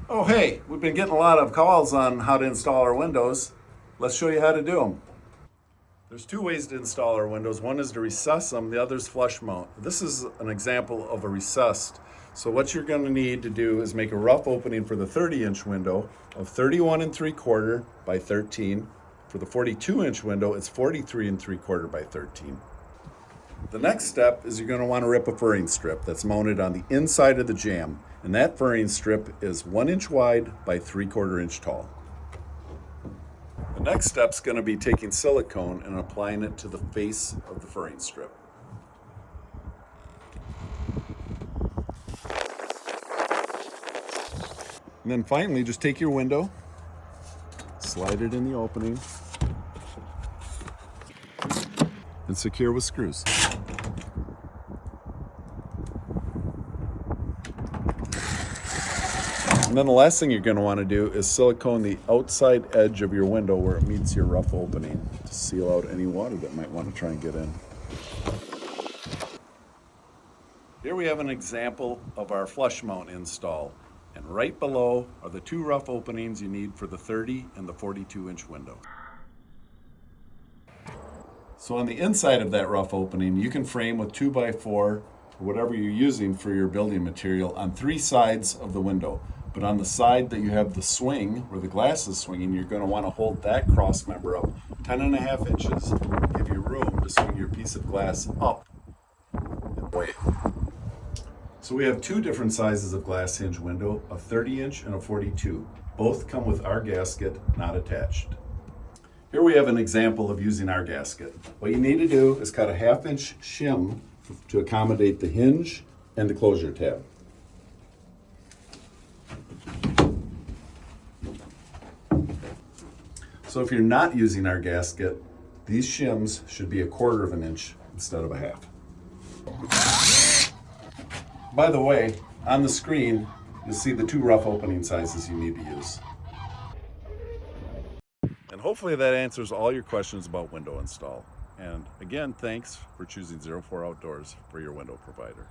Oh, hey, we've been getting a lot of calls on how to install our windows. Let's show you how to do them. There's two ways to install our windows. One is to recess them, the other is flush mount. This is an example of a recessed. So what you're going to need to do is make a rough opening for the 30-inch window of 31 and 3/4 by 13. For the 42-inch window, it's 43 and 3/4 by 13. The next step is you're going to want to rip a furring strip that's mounted on the inside of the jamb. And that furring strip is 1 inch wide by 3/4 inch tall. The next step is going to be taking silicone and applying it to the face of the furring strip. And then finally, just take your window, slide it in the opening, and secure with screws. And then the last thing you're going to want to do is silicone the outside edge of your window where it meets your rough opening to seal out any water that might want to try and get in. Here we have an example of our flush mount install. And right below are the two rough openings you need for the 30 and the 42-inch window. So on the inside of that rough opening, you can frame with 2x4 or whatever you're using for your building material on 3 sides of the window. But on the side that you have the swing, where the glass is swinging, you're going to want to hold that cross member up 10.5 inches, give you room to swing your piece of glass up and away. So we have 2 different sizes of glass hinge window, a 30-inch and a 42. Both come with our gasket, not attached. Here we have an example of using our gasket. What you need to do is cut a 1/2 inch shim to accommodate the hinge and the closure tab. So if you're not using our gasket, these shims should be 1/4 inch instead of a 1/2. By the way, on the screen, you'll see the 2 rough opening sizes you need to use. And hopefully that answers all your questions about window install. And again, thanks for choosing 04 Outdoors for your window provider.